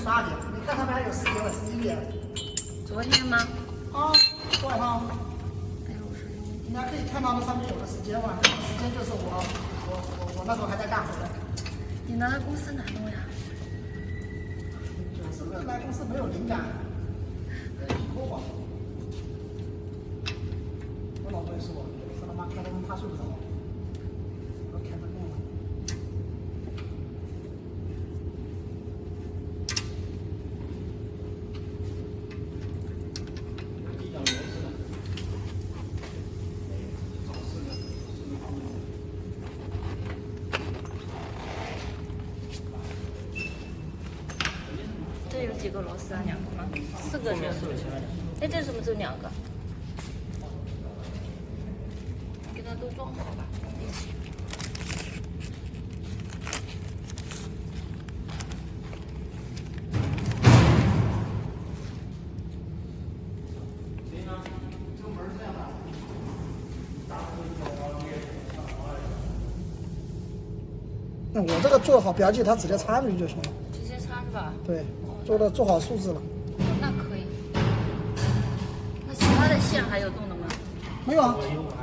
刷点，你看上面还有10点和11点。昨天吗？啊，昨晚上。哎呦，我说人家可以看到那上面有个时间嘛，这个时间就是我那时候还在干活的。你拿来公司哪弄呀？就是来公司没有灵感，以后吧。我老婆也说我他妈开灯他睡不着，我开灯弄了。这有几个螺丝啊？2个吗？4个是。哎，这怎么只有2个？给它都装好吧，一起。那我这个做好标记，它直接插进去就行了。直接插是吧？对，做好数字了。那可以。那其他的线还有动的吗？没有啊，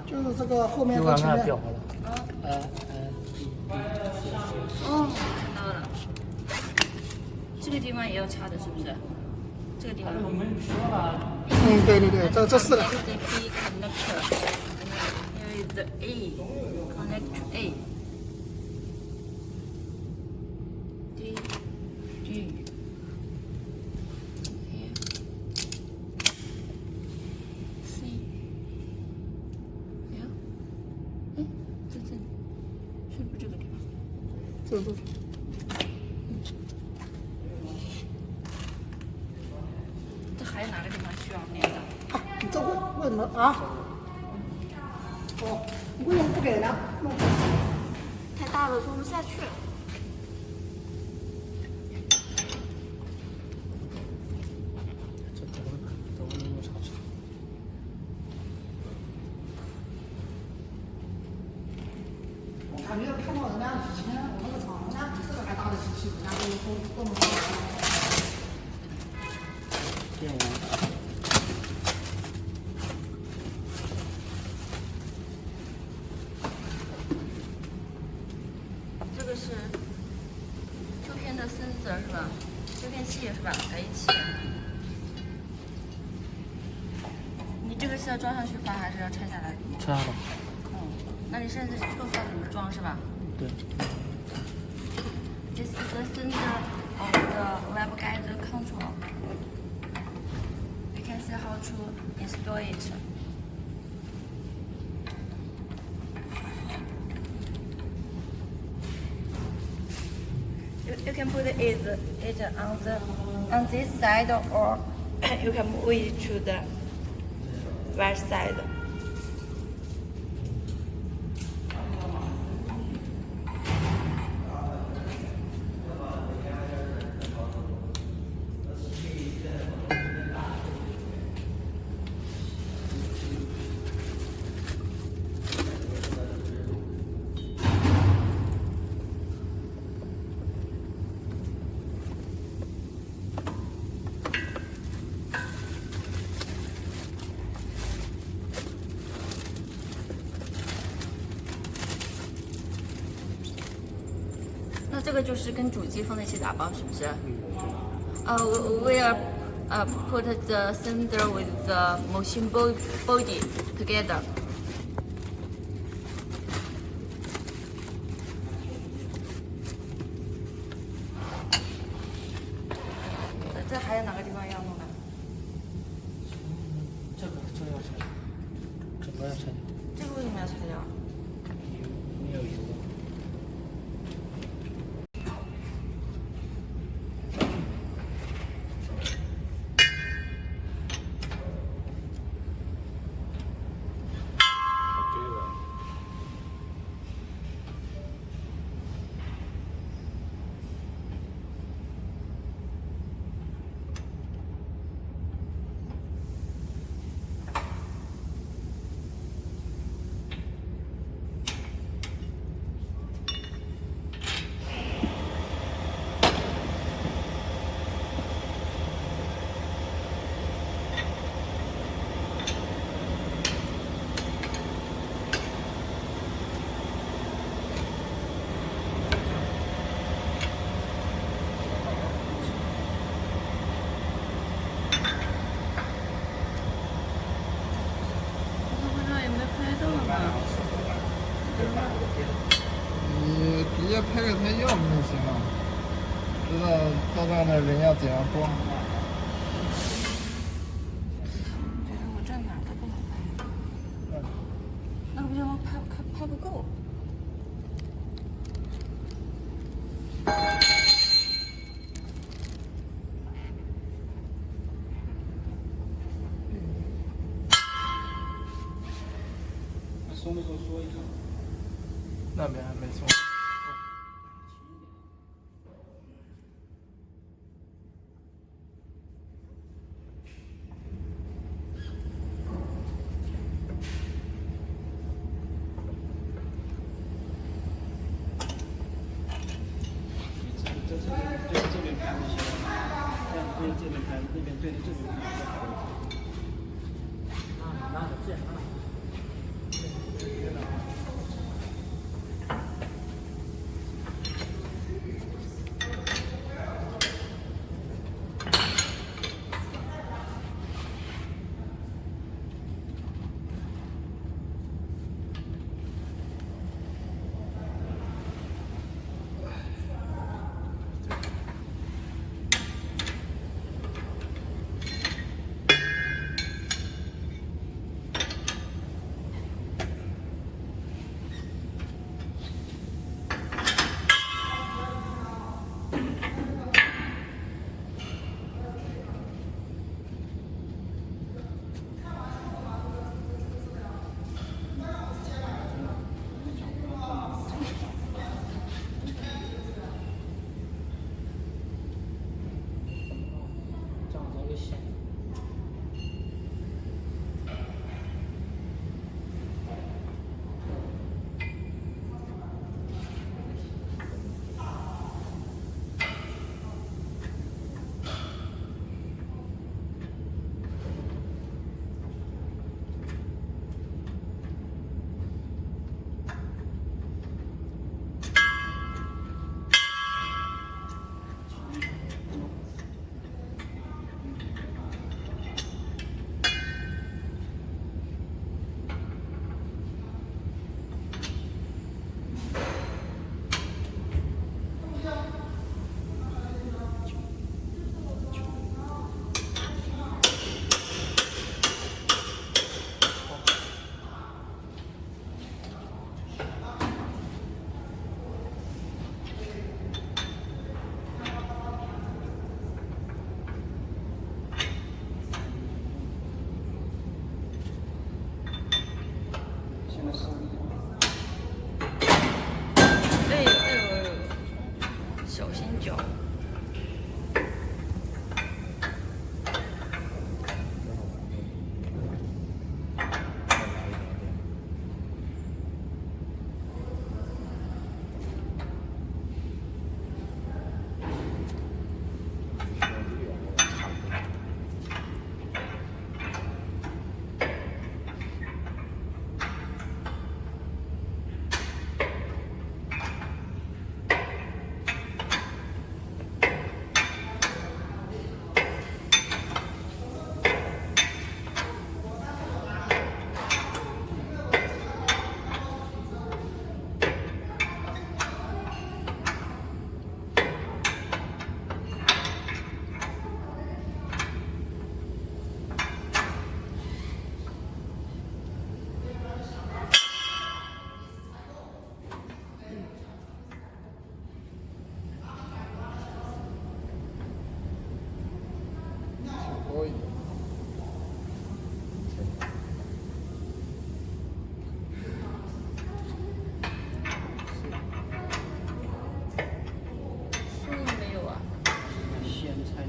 就是这个后面和前面。哦，看到了。这个地方也要插的，是不是？这个地方。对，这4个。The B connector. Here is the A. Connect to A. D. G. Here. C. Here. 哎，在这里，是不是这个地方？这。这还有哪个地方需要粘的？你这为什么啊？为什么不给呢？太大了，装不下去。我还没有看到人家以前我那个厂，人家比这个还大的机器，人家都能做。这个是这片的sensor是吧？这片器是吧？A7。你这个是要装上去发，还是要拆下来？拆了。那你现在告诉他怎么装是吧？对。This is the sensor of the lab guide control. You can see how to install it. You can put it on this side, or you can move it to the right side.那这个就是跟主机放在一起打包，是不是？We will put the sensor with the machine body together. 这还有哪个地方要弄的？这要拆，整个要拆掉。这个为什么要拆掉？没有油。到那的人要怎样逛？觉得我这哪儿都不好拍，那不就拍不够？松的时候说一下。那边还没送。这对着这边拍就行了，这样对着这边拍，那边对着这边拍就好了。拿着剑拿。小心脚。可以。素没有啊？咸菜。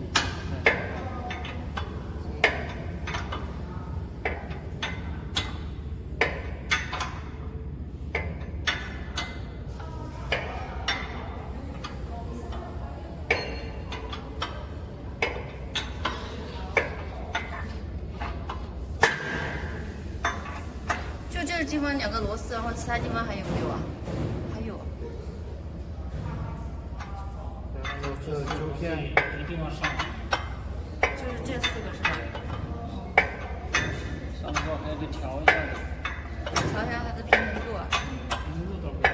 就这个地方2个螺丝，然后其他地方还有没有啊？还有。这胶片一定要上。就是这4个是吧？上之后还得调一下的。调一下它的平衡度啊。平衡度倒不要，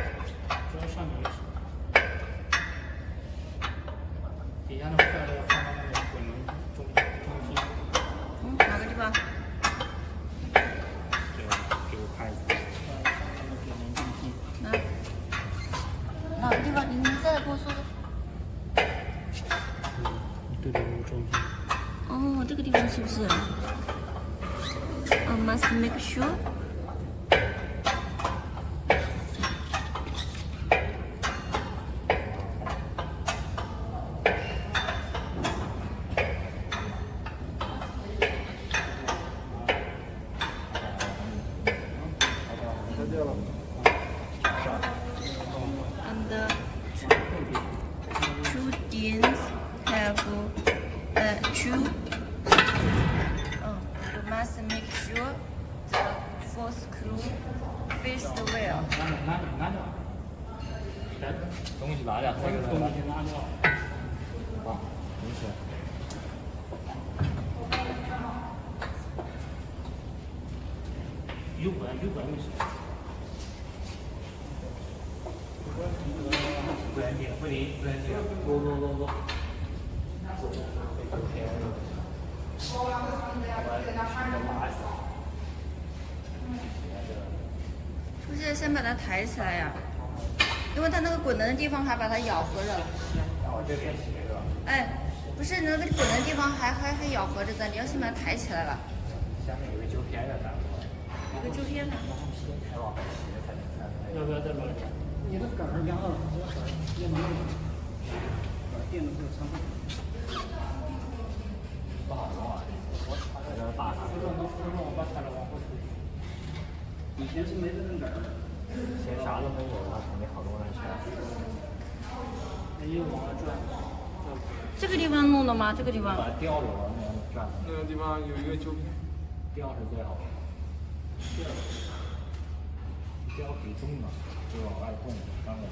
主要上面也是。底下下那快乐放到那个滚轮中心，嗯，哪个地方？给我看一下，放到滚轮中心。哪个地方？你再跟我说说。对对对，中心。哦，这个地方是不是？Must make sure. And two DINs have two. You must make sure the four screw face the wheel. 拿掉，东西拿掉，东西拿掉。好，没事。有关没事。不然点，不离，不然点，不。是不是先把它抬起来呀？因为它那个滚轮的地方还把它咬合着了。哎，不是那个滚轮的地方还咬合着的，你要先把它抬起来吧。下面有个胶片要打过来，有个胶片呢。要不要再乱点？你的杆儿压了，也没有。电的这个长度。不好弄啊！我在这打它。我把它往后推。以前是没这根杆儿的。先啥都没有，它肯定好多人钱。没有往外转。这个地方弄的吗？这个地方？把它吊着往那样转。那个地方有一个胶片。吊是最好的。吊可以动嘛，就往外动，当然。